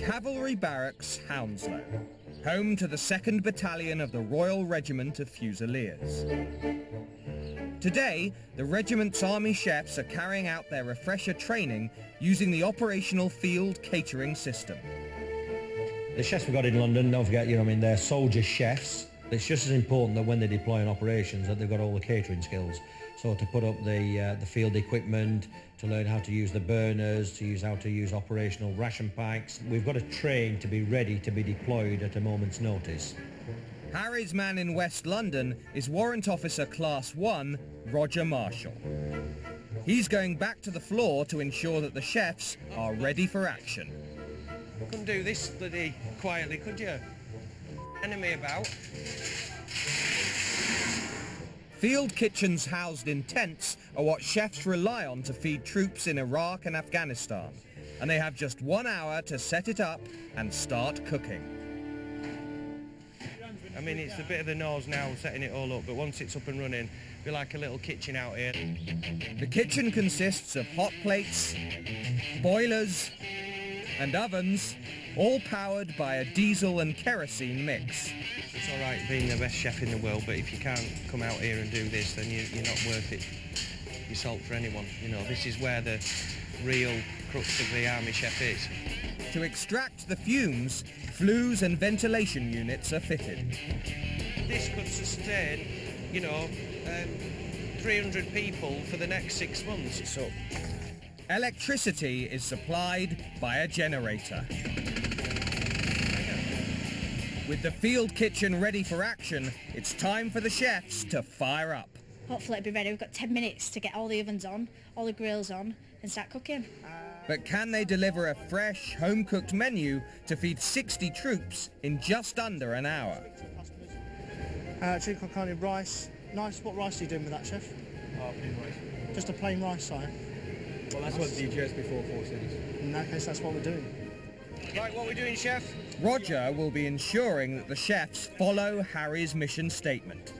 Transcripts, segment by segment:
Cavalry Barracks, Hounslow, home to the 2nd Battalion of the Royal Regiment of Fusiliers. Today, the regiment's army chefs are carrying out their refresher training using the operational field catering system. The chefs we got in London, don't forget, they're soldier chefs. It's just as important that when they deploy in operations that they've got all the catering skills. So to put up the field equipment, to learn how to use the burners, to use how to use operational ration packs. We've got to train to be ready to be deployed at a moment's notice. Harry's man in West London is Warrant Officer Class 1, Roger Marshall. He's going back to the floor to ensure that the chefs are ready for action. Couldn't do this bloody quietly, could you? Enemy about. Field kitchens housed in tents are what chefs rely on to feed troops in Iraq and Afghanistan, and they have just 1 hour to set it up and start cooking. I mean, it's a bit of the nose now, setting it all up, but once it's up and running, it'll be like a little kitchen out here. The kitchen consists of hot plates, boilers, and ovens, all powered by a diesel and kerosene mix. It's all right being the best chef in the world, but if you can't come out here and do this, then you're not worth it. Your salt for anyone. This is where the real crux of the army chef is. To extract the fumes, flues and ventilation units are fitted. This could sustain, 300 people for the next 6 months. So, electricity is supplied by a generator. With the field kitchen ready for action, it's time for the chefs to fire up. Hopefully it'll be ready. We've got 10 minutes to get all the ovens on, all the grills on, and start cooking. But can they deliver a fresh, home-cooked menu to feed 60 troops in just under an hour? Chili con carne rice. Nice. What rice are you doing with that, chef? Plain rice. Just a plain rice, sorry. Well, that's what the JS before force is. In that case, that's what we're doing. Right, what are we doing, chef? Roger will be ensuring that the chefs follow Harry's mission statement.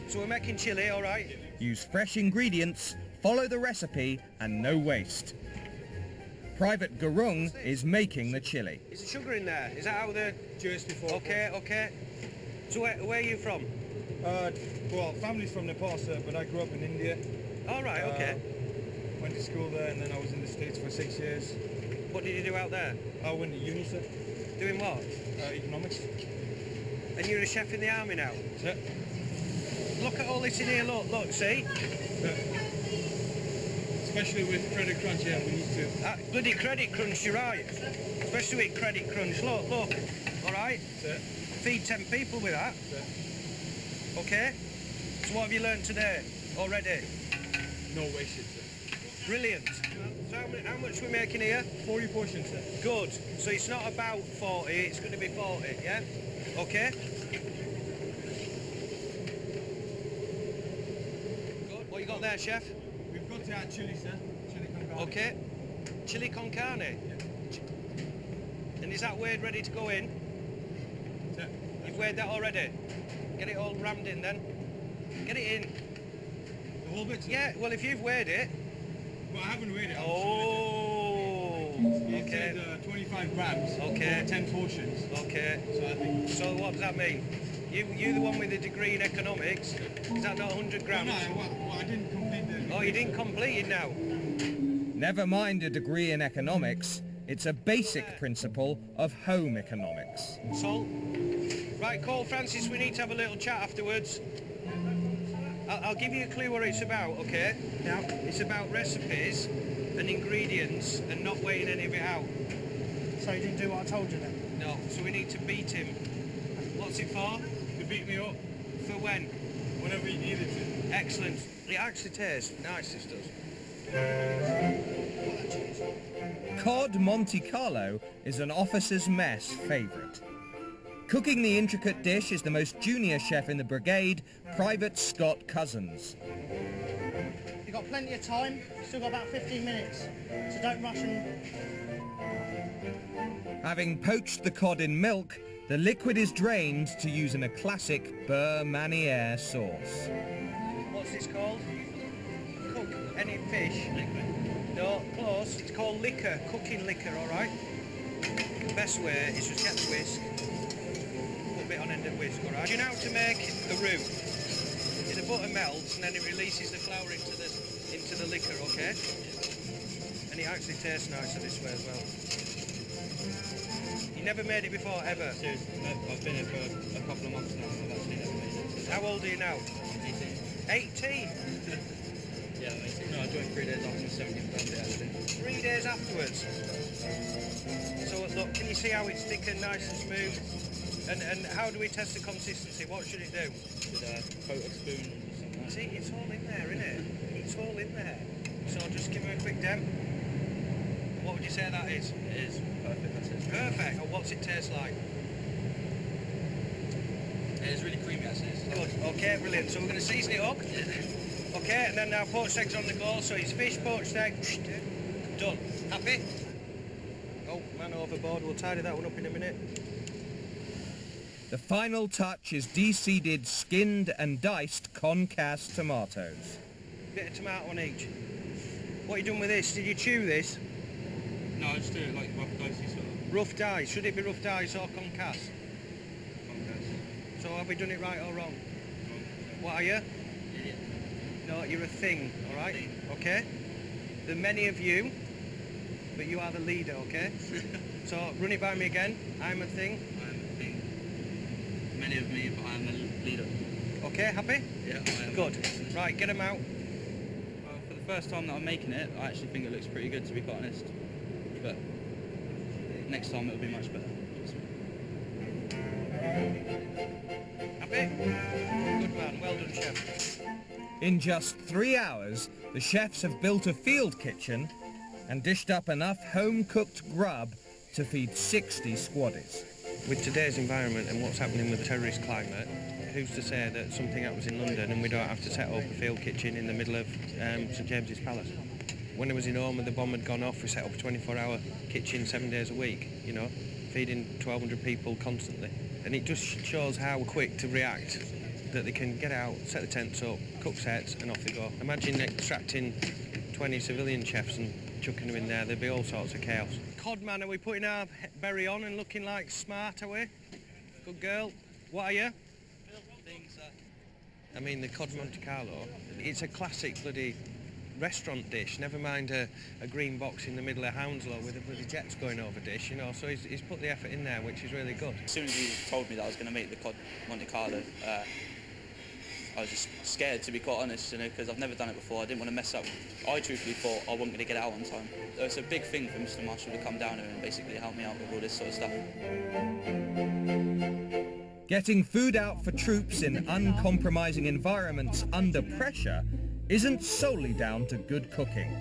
So we're making chili, all right? Use fresh ingredients, follow the recipe, and no waste. Private Gurung is making the chili. Is there sugar in there? Is that how the... JS before. Okay. So where are you from? Well, family's from Nepal, sir, but I grew up in India. All right, okay. Went to school there, and then I was in the States for 6 years. What did you do out there? I went to uni, sir. Doing what? Economics. And you're a chef in the army now? Sir. Look at all this in here, look, see? Especially with credit crunch, yeah, we need to. Bloody credit crunch, you're right. Especially with credit crunch, look. All right? Sir. Feed 10 people with that. Sir. Okay? So what have you learned today already? No wasted, sir. Brilliant. So how much are we making here? 40 portions, sir. Good. So it's not about 40, it's going to be 40, yeah? Okay? Good. What you got there, chef? We've got our chili, sir. Chili con carne. Okay. Chili con carne? Yeah. And is that weighed ready to go in? Sir. You've weighed that already? Get it all rammed in then. Get it in. The whole bit, sir? Yeah, well if you've weighed it... Well, I haven't weighed it. Oh, It okay. said 25 grams. Okay. For 10 portions. Okay. So I think... So what does that mean? You the one with the degree in economics, is that not 100 grams? No, I didn't complete the... Oh, you didn't complete it now? Never mind a degree in economics, it's a basic principle of home economics. Salt? Right, call Francis, we need to have a little chat afterwards. I'll give you a clue what it's about, okay? Yeah. It's about recipes and ingredients and not weighing any of it out. So you didn't do what I told you then? No, so we need to beat him. What's it for? To beat me up. For when? Whenever you needed to. Excellent. It actually tastes nice, this does. Cod Monte Carlo is an officer's mess favourite. Cooking the intricate dish is the most junior chef in the brigade, Private Scott Cousins. You've got plenty of time, still got about 15 minutes, so don't rush and... Having poached the cod in milk, the liquid is drained to use in a classic beurre manière sauce. What's this called? Cook any fish. Liquid. No, close. It's called liquor, cooking liquor, all right? Best way is just get the whisk, put a bit on end of whisk, alright? Do you know how to make a roux? The butter melts and then it releases the flour into the liquor, okay? And it actually tastes nicer this way as well. You never made it before, ever? Seriously, I've been here for a couple of months now and I've actually never made it. How old are you now? 18. 18? Yeah, I'm 18. No, I joined 3 days after my 17th birthday actually. 3 days afterwards? So look, can you see how it's thick and nice and smooth? And how do we test the consistency? What should it do? Should coat a spoon or something like that. See, it's all in there, isn't it? It's all in there. So just give it a quick dip. What would you say that is? It is perfect, that's it. Perfect. And what's it taste like? It is really creamy actually. Good. Okay, brilliant. So we're going to season it up. Okay, and then now poached eggs on the go. So it's fish, poached egg. Done. Happy? Oh, man overboard. We'll tidy that one up in a minute. The final touch is de-seeded, skinned and diced concasse tomatoes. Bit of tomato on each. What are you doing with this? Did you chew this? No, I just do it like rough dicey sort of. Rough dice. Should it be rough dice or concasse? Concasse. So have we done it right or wrong? What are you? Idiot. No, you're a thing, all right? Thing. Okay? There are many of you, but you are the leader, okay? So run it by me again. I'm a thing. I am a thing. Many of me, but I am a leader. Okay, happy? Yeah, I am. Good. Right, get them out. Well, for the first time that I'm making it, I actually think it looks pretty good, to be quite honest. But next time it'll be much better. Happy? Good man. Well done, chef. In just 3 hours, the chefs have built a field kitchen and dished up enough home-cooked grub to feed 60 squaddies. With today's environment and what's happening with the terrorist climate, who's to say that something happens in London and we don't have to set up a field kitchen in the middle of St James's Palace? When I was in Rome and the bomb had gone off, we set up a 24-hour kitchen 7 days a week, you know, feeding 1,200 people constantly. And it just shows how quick to react, that they can get out, set the tents up, cook sets and off they go. Imagine extracting 20 civilian chefs and chucking them in there, there'd be all sorts of chaos. Cod man, are we putting our berry on and looking like smart, are we? Good girl. What are you? I mean, the cod Monte Carlo, it's a classic bloody restaurant dish, never mind a green box in the middle of Hounslow with a bloody jets going over dish, you know, so he's put the effort in there, which is really good. As soon as he told me that I was going to make the cod Monte Carlo, I was just scared, to be quite honest, you know, because I've never done it before. I didn't want to mess up. I truthfully thought I wasn't going to get it out on time. So it's a big thing for Mr. Marshall to come down here and basically help me out with all this sort of stuff. Getting food out for troops in uncompromising environments under pressure isn't solely down to good cooking.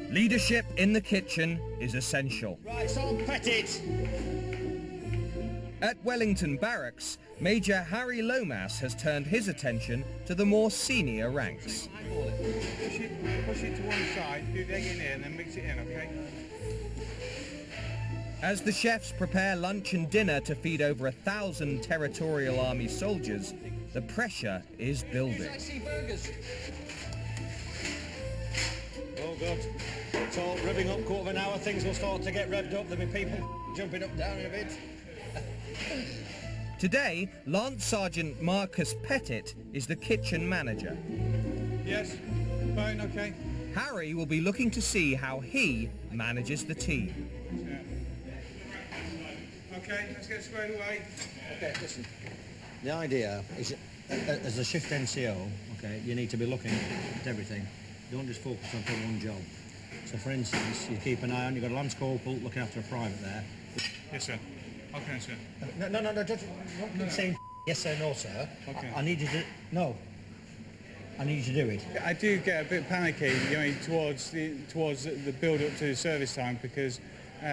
Leadership in the kitchen is essential. Right, salt petit. At Wellington Barracks, Major Harry Lomas has turned his attention to the more senior ranks. Push it to one side, do the egg in here and then mix it in, okay? As the chefs prepare lunch and dinner to feed over 1,000 Territorial Army soldiers, the pressure is building. Oh God, it's all revving up, quarter of an hour, things will start to get revved up, there'll be people jumping up down in a bit. Today, Lance Sergeant Marcus Pettit is the kitchen manager. Yes, fine, okay. Harry will be looking to see how he manages the team. Okay, let's get squared away. Okay, listen. The idea is, as a shift NCO, okay, you need to be looking at everything. Don't just focus on one job. So for instance, you keep an eye on, you've got a Lance Corporal looking after a private there. Yes, sir. Okay, sir. No, don't keep saying yes sir, no sir. Okay. I need you to, no. I need you to do it. I do get a bit panicky, you know, towards the build-up to service time because, you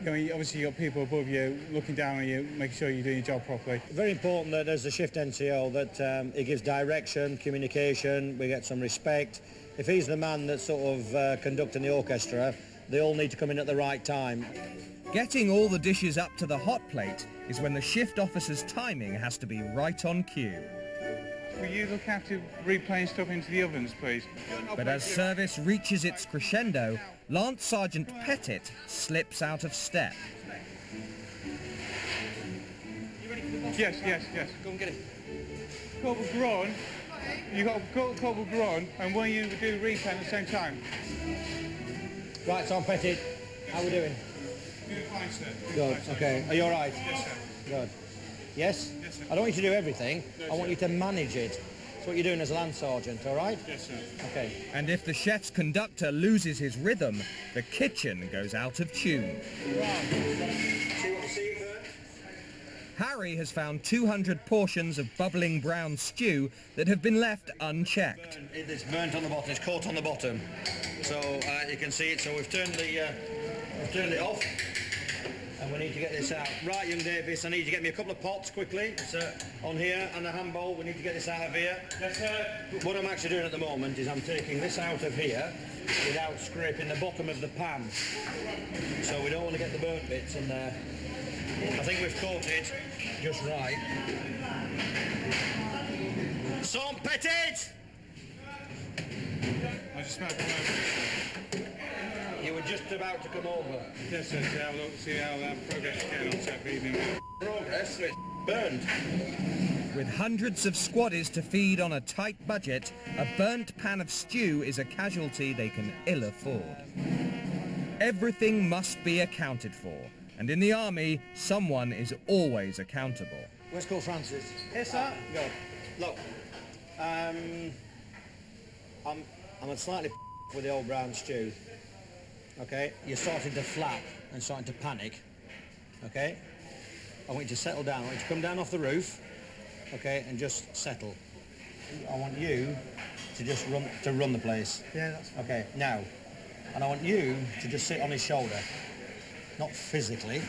know, obviously you've got people above you looking down on you, making sure you're doing your job properly. Very important that as a shift NCO that he gives direction, communication, we get some respect. If he's the man that's sort of conducting the orchestra, they all need to come in at the right time. Getting all the dishes up to the hot plate is when the shift officer's timing has to be right on cue. Will you look after replaying stuff into the ovens, please? But as service reaches its crescendo, Lance Sergeant Pettit slips out of step. Yes, yes, yes. Go and get him. Corporal Braun, you got Corporal Braun, and when you do repen at the same time. Right, Sergeant Petit, how are we doing? Doing fine, sir. Good, okay. Are you all right? Yes, sir. Good. Yes? Yes, sir. I don't want you to do everything. No, I want sir. you to manage it. That's what you're doing as a Land Sergeant, all right? Yes, sir. Okay. And if the chef's conductor loses his rhythm, the kitchen goes out of tune. Harry has found 200 portions of bubbling brown stew that have been left unchecked. It's burnt on the bottom, it's caught on the bottom. So you can see it, so we've turned it off. And we need to get this out. Right, young Davis, I need you to get me a couple of pots quickly. It's on here, and a hand bowl. We need to get this out of here. Yes, sir. What I'm actually doing at the moment is I'm taking this out of here without scraping the bottom of the pan. So we don't want to get the burnt bits in there. I think we've caught it just right. Sergeant Petit! I just about to come over. You were just about to come over. Yes, sir. See how progress is getting on Saturday evening. Progress? It's burned. With hundreds of squaddies to feed on a tight budget, a burnt pan of stew is a casualty they can ill afford. Everything must be accounted for, and in the army, someone is always accountable. Where's Corporal Francis? Yes, sir. Go. Look, I'm a slightly with the old brown stew. Okay, you're starting to flap and starting to panic. Okay, I want you to settle down. I want you to come down off the roof. Okay, and just settle. I want you to just run the place. Yeah, that's fine. Okay, now, and I want you to just sit on his shoulder, not physically.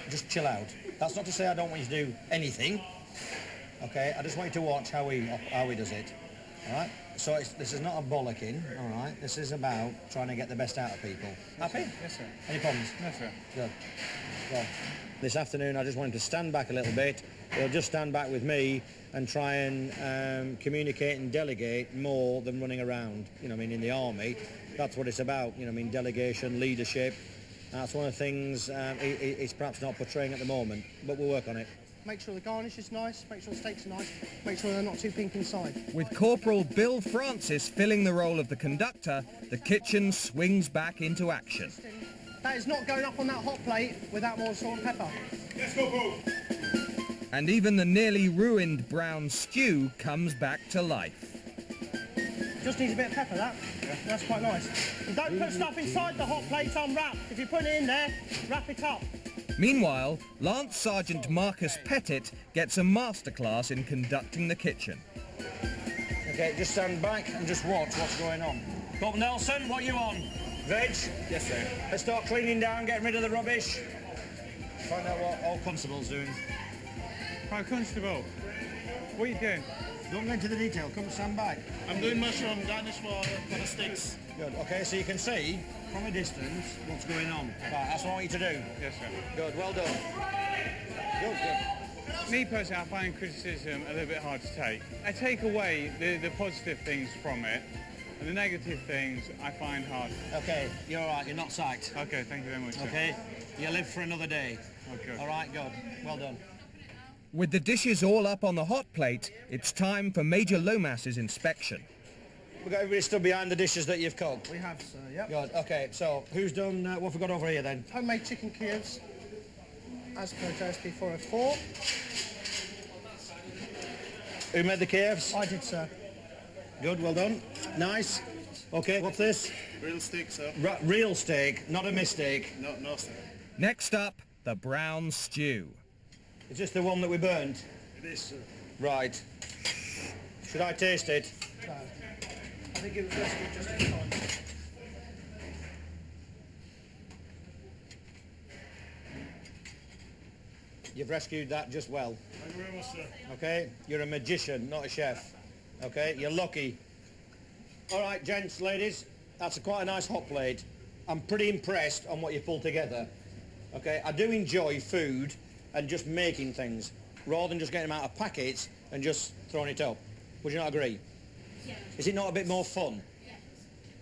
Just chill out. That's not to say I don't want you to do anything. Okay, I just want you to watch how he does it. All right. So this is not a bollocking. All right. This is about trying to get the best out of people. Happy? Yes, sir. Any problems? No, sir. Good. Well, this afternoon I just want him to stand back a little bit. He'll just stand back with me and try and communicate and delegate more than running around. You know, I mean, in the army, that's what it's about. You know, I mean, delegation, leadership. That's one of the things he's perhaps not portraying at the moment, but we'll work on it. Make sure the garnish is nice, make sure the steaks are nice, make sure they're not too pink inside. With Corporal Bill Francis filling the role of the conductor, the kitchen swings back into action. That is not going up on that hot plate without more salt and pepper. Let's go, Paul. And even the nearly ruined brown stew comes back to life. Just needs a bit of pepper, that. Yeah. That's quite nice. And don't put stuff inside the hot plates unwrapped. If you put it in there, wrap it up. Meanwhile, Lance Sergeant Marcus Pettit gets a masterclass in conducting the kitchen. Okay, just stand back and just watch what's going on. Corporal Nelson, what are you on? Veg? Yes, sir. Let's start cleaning down, getting rid of the rubbish. Find out what all constable's doing. Private Constable, what are you doing? Don't go into the detail, come stand back. I'm doing mushroom garnish for the steaks. Good, okay, so you can see from a distance what's going on. Right, that's what I want you to do. Yes, sir. Good, well done. Good. Me personally, I find criticism a little bit hard to take. I take away the positive things from it, and the negative things I find hard. Okay, you're all right, you're not sacked. Okay, thank you very much, sir. Okay, you live for another day. Okay. All right, good, well done. With the dishes all up on the hot plate, it's time for Major Lomas's inspection. We've got everybody stood behind the dishes that you've cooked. We have, sir, yep. Good, okay, so who's done, what have we got over here then? Homemade chicken cubes, as per JSP 404. Who made the Kievs? I did, sir. Good, well done. Nice. Okay, what's this? Real steak, sir. Real steak, not a mistake. No, sir. Next up, the brown stew. Is this the one that we burned? It is, sir. Right. Should I taste it? No. I think it was just in time. You've rescued that just well. Thank you very much, sir. Okay? You're a magician, not a chef. Okay? You're lucky. All right, gents, ladies, that's quite a nice hot plate. I'm pretty impressed on what you pulled together. Okay? I do enjoy food and just making things, rather than just getting them out of packets and just throwing it up. Would you not agree? Yeah. Is it not a bit more fun? Yes.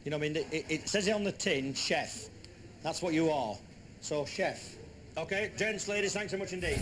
You know what I mean? It says it on the tin, chef. That's what you are. So, chef. Okay, gents, ladies, thanks so much indeed.